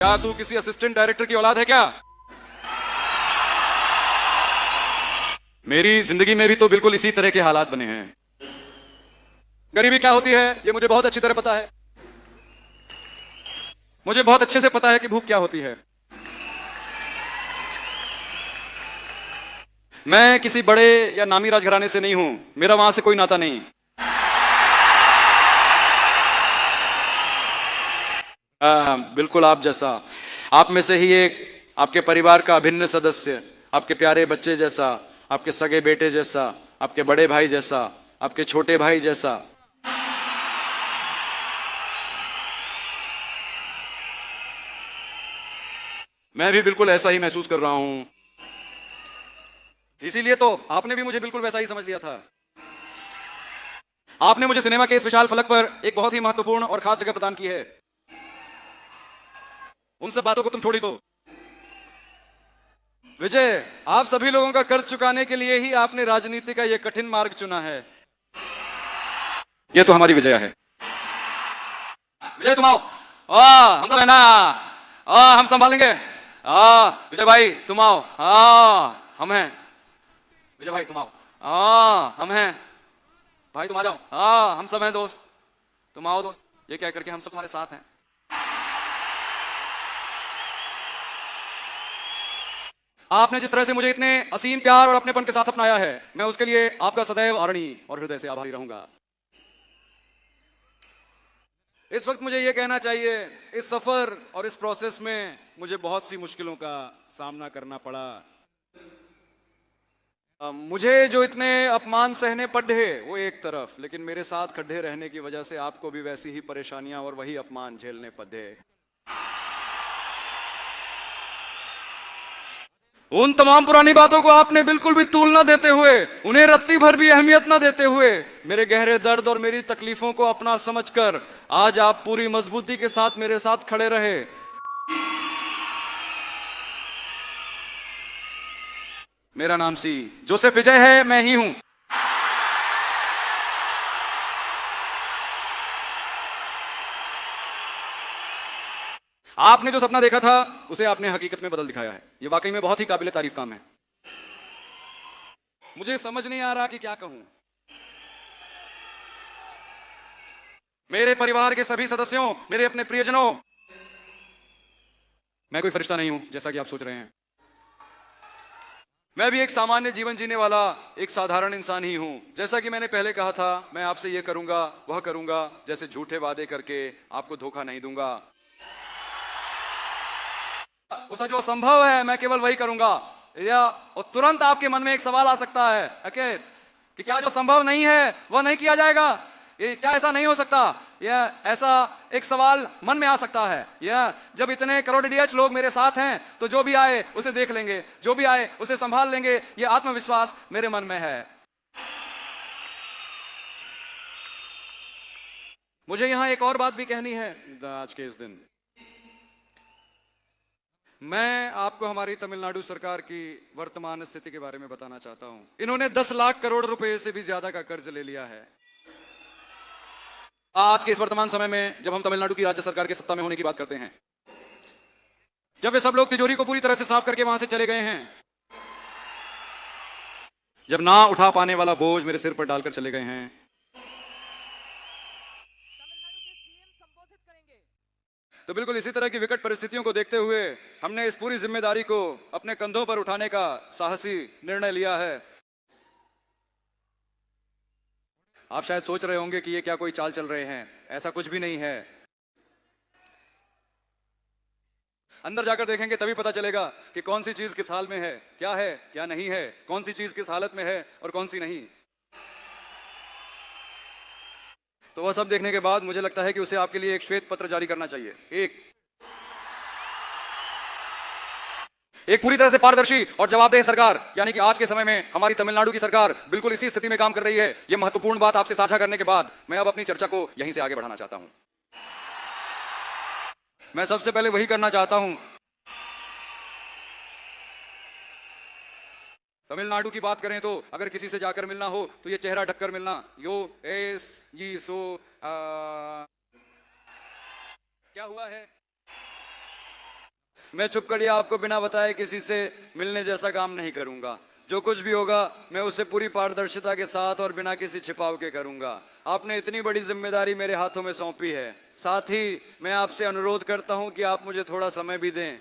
क्या तू किसी असिस्टेंट डायरेक्टर की औलाद है क्या? मेरी जिंदगी में भी तो बिल्कुल इसी तरह के हालात बने हैं। गरीबी क्या होती है ये मुझे बहुत अच्छी तरह पता है। मुझे बहुत अच्छे से पता है कि भूख क्या होती है। मैं किसी बड़े या नामी राजघराने से नहीं हूं, मेरा वहां से कोई नाता नहीं। बिल्कुल आप जैसा, आप में से ही एक, आपके परिवार का अभिन्न सदस्य, आपके प्यारे बच्चे जैसा, आपके सगे बेटे जैसा, आपके बड़े भाई जैसा, आपके छोटे भाई जैसा। मैं भी बिल्कुल ऐसा ही महसूस कर रहा हूं। इसीलिए तो आपने भी मुझे बिल्कुल वैसा ही समझ लिया था। आपने मुझे सिनेमा के इस विशाल फलक पर एक बहुत ही महत्वपूर्ण और खास जगह प्रदान की है। उन सब बातों को तुम छोड़ ही दो। विजय, आप सभी लोगों का कर्ज चुकाने के लिए ही आपने राजनीति का यह कठिन मार्ग चुना है। यह तो हमारी विजय है। विजय तुम आओ। हम सब है ना। हम संभालेंगे। विजय भाई तुम आओ। हम हैं। विजय भाई तुम आओ। हम हैं। भाई तुम आ जाओ। हम सब हैं दोस्त। तुम आओ दोस्त। ये क्या करके हम सब तुम्हारे साथ हैं। आपने जिस तरह से मुझे इतने असीम प्यार और अपनेपन के साथ अपनाया है, मैं उसके लिए आपका सदैव आदरणीय और हृदय से आभारी रहूंगा। इस वक्त मुझे यह कहना चाहिए, इस सफर और इस प्रोसेस में मुझे बहुत सी मुश्किलों का सामना करना पड़ा। मुझे जो इतने अपमान सहने पड़े वो एक तरफ, लेकिन मेरे साथ खड़े रहने की वजह से आपको भी वैसी ही परेशानियां और वही अपमान झेलने पड़े। उन तमाम पुरानी बातों को आपने बिल्कुल भी तूल न देते हुए, उन्हें रत्ती भर भी अहमियत न देते हुए, मेरे गहरे दर्द और मेरी तकलीफों को अपना समझकर आज आप पूरी मजबूती के साथ मेरे साथ खड़े रहे। मेरा नाम जोसेफ विजय है, मैं ही हूं। आपने जो सपना देखा था उसे आपने हकीकत में बदल दिखाया है। यह वाकई में बहुत ही काबिले तारीफ काम है। मुझे समझ नहीं आ रहा कि क्या कहूं। मेरे परिवार के सभी सदस्यों, मेरे अपने प्रियजनों, मैं कोई फरिश्ता नहीं हूं जैसा कि आप सोच रहे हैं। मैं भी एक सामान्य जीवन जीने वाला एक साधारण इंसान ही हूं। जैसा कि मैंने पहले कहा था, मैं आपसे यह करूंगा वह करूंगा, जैसे झूठे वादे करके आपको धोखा नहीं दूंगा। उसे जो संभव है मैं केवल वही करूंगा। या और तुरंत आपके मन में एक सवाल आ सकता है कि क्या जो संभव नहीं है वह नहीं किया जाएगा? ये क्या ऐसा नहीं हो सकता? यह ऐसा एक सवाल मन में आ सकता है। यह जब इतने करोड़ डीएच लोग मेरे साथ हैं तो जो भी आए उसे देख लेंगे, जो भी आए उसे संभाल लेंगे, यह आत्मविश्वास मेरे मन में है। मुझे यहां एक और बात भी कहनी है। आज के इस दिन मैं आपको हमारी तमिलनाडु सरकार की वर्तमान स्थिति के बारे में बताना चाहता हूं। इन्होंने 10 लाख करोड़ रुपए से भी ज्यादा का कर्ज ले लिया है। आज के इस वर्तमान समय में जब हम तमिलनाडु की राज्य सरकार के सत्ता में होने की बात करते हैं, जब वे सब लोग तिजोरी को पूरी तरह से साफ करके वहां से चले गए हैं, जब ना उठा पाने वाला बोझ मेरे सिर पर डालकर चले गए हैं, तो बिल्कुल इसी तरह की विकट परिस्थितियों को देखते हुए हमने इस पूरी जिम्मेदारी को अपने कंधों पर उठाने का साहसी निर्णय लिया है। आप शायद सोच रहे होंगे कि ये क्या कोई चाल चल रहे हैं। ऐसा कुछ भी नहीं है। अंदर जाकर देखेंगे तभी पता चलेगा कि कौन सी चीज किस हाल में है, क्या नहीं है, कौन सी चीज किस हालत में है और कौन सी नहीं। तो वह सब देखने के बाद मुझे लगता है कि उसे आपके लिए एक श्वेत पत्र जारी करना चाहिए। एक पूरी तरह से पारदर्शी और जवाबदेह सरकार, यानी कि आज के समय में हमारी तमिलनाडु की सरकार बिल्कुल इसी स्थिति में काम कर रही है। यह महत्वपूर्ण बात आपसे साझा करने के बाद मैं अब अपनी चर्चा को यहीं से आगे बढ़ाना चाहता हूं। मैं सबसे पहले वही करना चाहता हूं। तमिलनाडु की बात करें तो अगर किसी से जाकर मिलना हो तो ये चेहरा ढककर मिलना। क्या हुआ है? मैं छुपकर या आपको बिना बताए किसी से मिलने जैसा काम नहीं करूंगा। जो कुछ भी होगा मैं उसे पूरी पारदर्शिता के साथ और बिना किसी छिपाव के करूंगा। आपने इतनी बड़ी जिम्मेदारी मेरे हाथों में सौंपी है, साथ ही मैं आपसे अनुरोध करता हूं कि आप मुझे थोड़ा समय भी दें।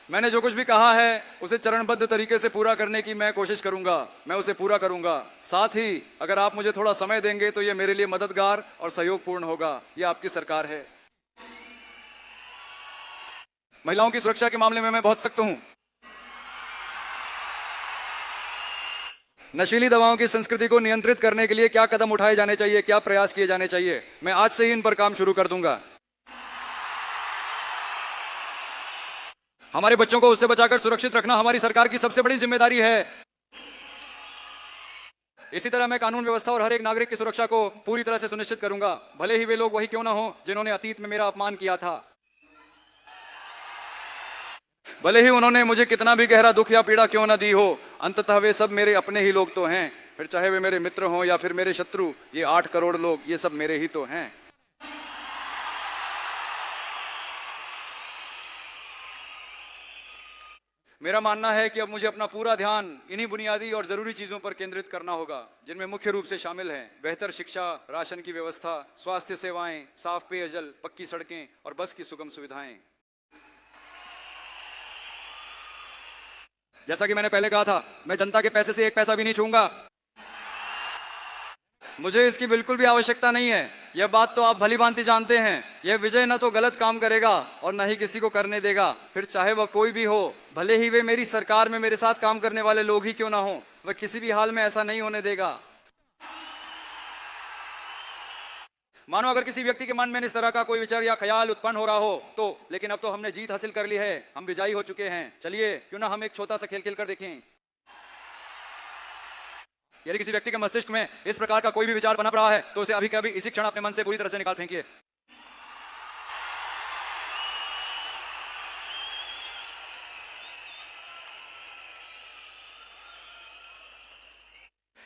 मैंने जो कुछ भी कहा है उसे चरणबद्ध तरीके से पूरा करने की मैं कोशिश करूंगा, मैं उसे पूरा करूंगा। साथ ही अगर आप मुझे थोड़ा समय देंगे तो यह मेरे लिए मददगार और सहयोगपूर्ण होगा। यह आपकी सरकार है। महिलाओं की सुरक्षा के मामले में मैं बहुत सख्त हूं। नशीली दवाओं की संस्कृति को नियंत्रित करने के लिए क्या कदम उठाए जाने चाहिए, क्या प्रयास किए जाने चाहिए, मैं आज से ही इन पर काम शुरू कर दूंगा। हमारे बच्चों को उससे बचाकर सुरक्षित रखना हमारी सरकार की सबसे बड़ी जिम्मेदारी है। इसी तरह मैं कानून व्यवस्था और हर एक नागरिक की सुरक्षा को पूरी तरह से सुनिश्चित करूंगा, भले ही वे लोग वही क्यों ना हो जिन्होंने अतीत में मेरा अपमान किया था। भले ही उन्होंने मुझे कितना भी गहरा दुख या पीड़ा क्यों ना दी हो, अंततः वे सब मेरे अपने ही लोग तो हैं। फिर चाहे वे मेरे मित्र हों या फिर मेरे शत्रु, ये 8 करोड़ लोग, ये सब मेरे ही तो हैं। मेरा मानना है कि अब मुझे अपना पूरा ध्यान इन्हीं बुनियादी और जरूरी चीजों पर केंद्रित करना होगा, जिनमें मुख्य रूप से शामिल हैं बेहतर शिक्षा, राशन की व्यवस्था, स्वास्थ्य सेवाएं, साफ पेयजल, पक्की सड़कें और बस की सुगम सुविधाएं। जैसा कि मैंने पहले कहा था, मैं जनता के पैसे से एक पैसा भी नहीं छूंगा। मुझे इसकी बिल्कुल भी आवश्यकता नहीं है। यह बात तो आप भली भांति जानते हैं। यह विजय न तो गलत काम करेगा और न ही किसी को करने देगा, फिर चाहे वह कोई भी हो, भले ही वे मेरी सरकार में मेरे साथ काम करने वाले लोग ही क्यों ना हो, वह किसी भी हाल में ऐसा नहीं होने देगा। मानो अगर किसी व्यक्ति के मन में इस तरह का कोई विचार या ख्याल उत्पन्न हो रहा हो तो, लेकिन अब तो हमने जीत हासिल कर ली है, हम विजयी हो चुके हैं। चलिए क्यों ना हम एक छोटा सा खेल खेलकर देखें। यदि किसी व्यक्ति के मस्तिष्क में इस प्रकार का कोई भी विचार बना रहा है तो उसे अभी कभी इसी क्षण अपने मन से पूरी तरह से निकाल फेंकिए।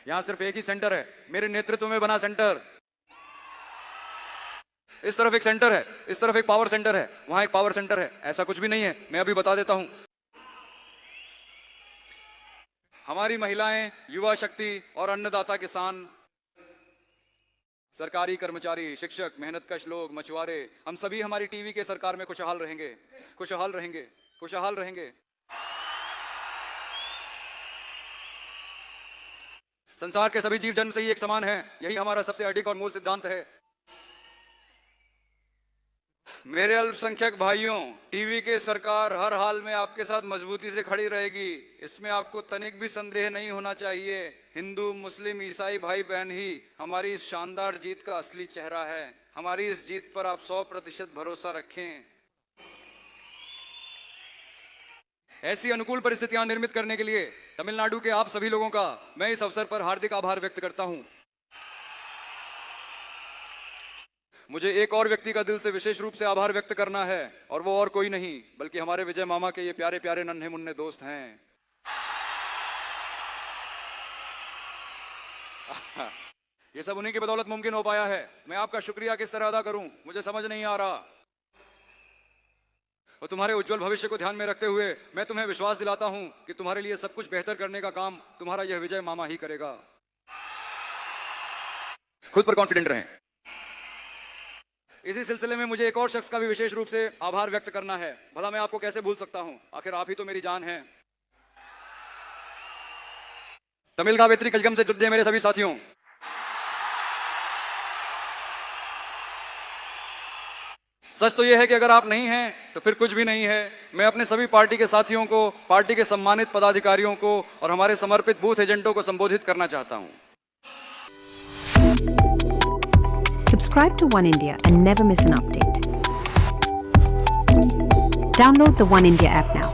यहां सिर्फ एक ही सेंटर है, मेरे नेतृत्व में बना सेंटर। इस तरफ एक सेंटर है, इस तरफ एक पावर सेंटर है, वहां एक पावर सेंटर है। ऐसा कुछ भी नहीं है, मैं अभी बता देता हूं। हमारी महिलाएं, युवा शक्ति और अन्नदाता किसान, सरकारी कर्मचारी, शिक्षक, मेहनतकश लोग, मछुआरे, हम सभी हमारी टीवी के सरकार में खुशहाल रहेंगे, खुशहाल रहेंगे, खुशहाल रहेंगे। संसार के सभी जीव जन्म से ही एक समान हैं, यही हमारा सबसे अडिग और मूल सिद्धांत है। मेरे अल्पसंख्यक भाइयों, टीवी के सरकार हर हाल में आपके साथ मजबूती से खड़ी रहेगी, इसमें आपको तनिक भी संदेह नहीं होना चाहिए। हिंदू, मुस्लिम, ईसाई भाई बहन ही हमारी इस शानदार जीत का असली चेहरा है। हमारी इस जीत पर आप 100% भरोसा रखें। ऐसी अनुकूल परिस्थितियां निर्मित करने के लिए तमिलनाडु के आप सभी लोगों का मैं इस अवसर पर हार्दिक आभार व्यक्त करता हूं। मुझे एक और व्यक्ति का दिल से विशेष रूप से आभार व्यक्त करना है, और वो और कोई नहीं बल्कि हमारे विजय मामा के ये प्यारे प्यारे नन्हे मुन्ने दोस्त हैं। ये सब उन्हीं की बदौलत मुमकिन हो पाया है। मैं आपका शुक्रिया किस तरह अदा करूं मुझे समझ नहीं आ रहा। और तुम्हारे उज्जवल भविष्य को ध्यान में रखते हुए मैं तुम्हें विश्वास दिलाता हूं कि तुम्हारे लिए सब कुछ बेहतर करने का काम तुम्हारा यह विजय मामा ही करेगा। खुद पर कॉन्फिडेंट रहें। इसी सिलसिले में मुझे एक और शख्स का भी विशेष रूप से आभार व्यक्त करना है। भला मैं आपको कैसे भूल सकता हूं, आखिर आप ही तो मेरी जान हैं। तमिल कावेत्री कजगम से जुड़े मेरे सभी साथियों, सच तो यह है कि अगर आप नहीं हैं तो फिर कुछ भी नहीं है। मैं अपने सभी पार्टी के साथियों को, पार्टी के सम्मानित पदाधिकारियों को और हमारे समर्पित बूथ एजेंटों को संबोधित करना चाहता हूं। Subscribe to One India and never miss an update. Download the One India app now.